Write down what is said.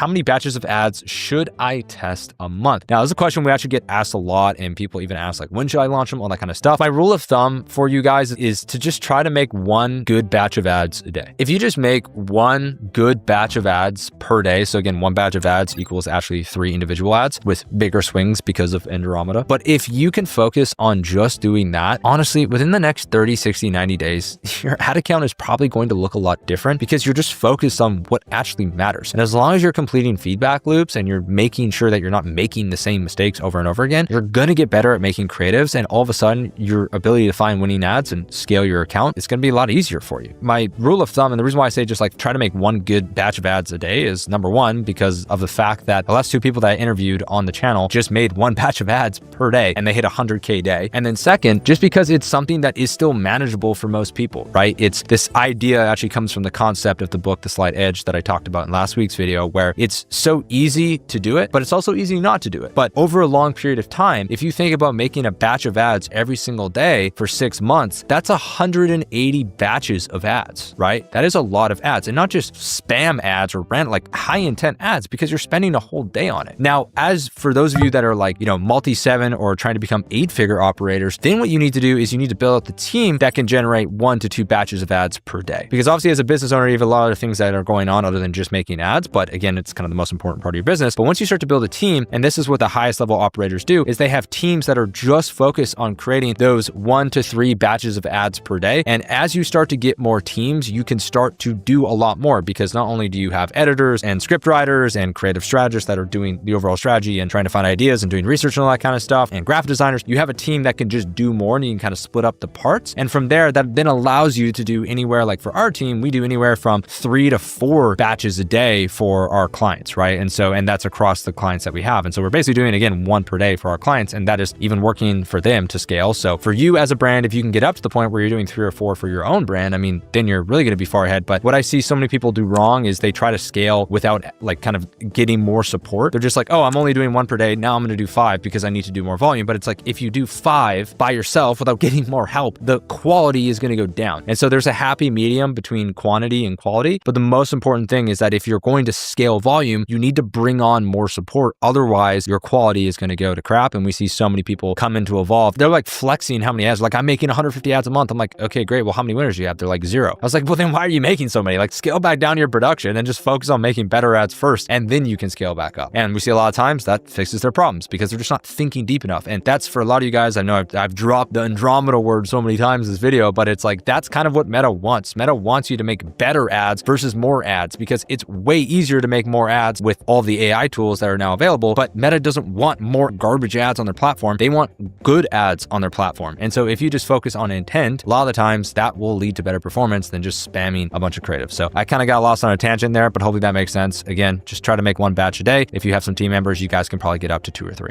how many batches of ads should I test a month? Now, this is a question we actually get asked a lot, and people even ask like, when should I launch them? All that kind of stuff. My rule of thumb for you guys is to just try to make one good batch of ads a day. If you just make one good batch of ads per day, so again, one batch of ads equals actually 3 individual ads with bigger swings because of Andromeda. But if you can focus on just doing that, honestly, within the next 30, 60, 90 days, your ad account is probably going to look a lot different because you're just focused on what actually matters. And as long as you're completing feedback loops and you're making sure that you're not making the same mistakes over and over again, you're going to get better at making creatives. And all of a sudden, your ability to find winning ads and scale your account is going to be a lot easier for you. My rule of thumb, and the reason why I say just like try to make one good batch of ads a day is number one, because of the fact that the last 2 people that I interviewed on the channel just made one batch of ads per day and they hit 100K a day. And then second, just because it's something that is still manageable for most people, right? It's this idea actually comes from the concept of the book, The Slight Edge, that I talked about in last week's video, where it's so easy to do it, but it's also easy not to do it. But over a long period of time, if you think about making a batch of ads every single day for 6 months, that's 180 batches of ads, right? That is a lot of ads, and not just spam ads or random, like high intent ads, because you're spending a whole day on it. Now, as for those of you that are like, multi-7 or trying to become 8-figure operators, then what you need to do is you need to build up the team that can generate 1 to 2 batches of ads per day. Because obviously as a business owner, you have a lot of things that are going on other than just making ads. But again, it's kind of the most important part of your business. But once you start to build a team, and this is what the highest level operators do, is they have teams that are just focused on creating those 1 to 3 batches of ads per day. And as you start to get more teams, you can start to do a lot more, because not only do you have editors and script writers and creative strategists that are doing the overall strategy and trying to find ideas and doing research and all that kind of stuff, and graphic designers, you have a team that can just do more, and you can kind of split up the parts. And from there, that then allows you to do anywhere, like for our team, we do anywhere from 3 to 4 batches a day for our clients, right? And that's across the clients that we have. And so we're basically doing, again, 1 per day for our clients, and that is even working for them to scale. So for you as a brand, if you can get up to the point where you're doing 3 or 4 for your own brand, I mean, then you're really going to be far ahead. But what I see so many people do wrong is they try to scale without like kind of getting more support. They're just like, oh, I'm only doing 1 per day. Now I'm going to do 5 because I need to do more volume. But it's like, if you do 5 by yourself without getting more help, the quality is going to go down. And so there's a happy medium between quantity and quality. But the most important thing is that if you're going to scale volume, you need to bring on more support. Otherwise, your quality is going to go to crap. And we see so many people come into Evolve. They're like flexing how many ads. Like, I'm making 150 ads a month. I'm like, okay, great. Well, how many winners do you have? They're like 0. I was like, well, then why are you making so many? Like, scale back down your production and just focus on making better ads first, and then you can scale back up. And we see a lot of times that fixes their problems because they're just not thinking deep enough. And that's for a lot of you guys. I know I've dropped the Andromeda word so many times in this video, but it's like, that's kind of what Meta wants. Meta wants you to make better ads versus more ads, because it's way easier to make more ads with all the AI tools that are now available. But Meta doesn't want more garbage ads on their platform. They want good ads on their platform. And so if you just focus on intent, a lot of the times that will lead to better performance than just spamming a bunch of creative. So I kind of got lost on a tangent there, but hopefully that makes sense. Again, just try to make 1 batch a day. If you have some team members, you guys can probably get up to 2 or 3.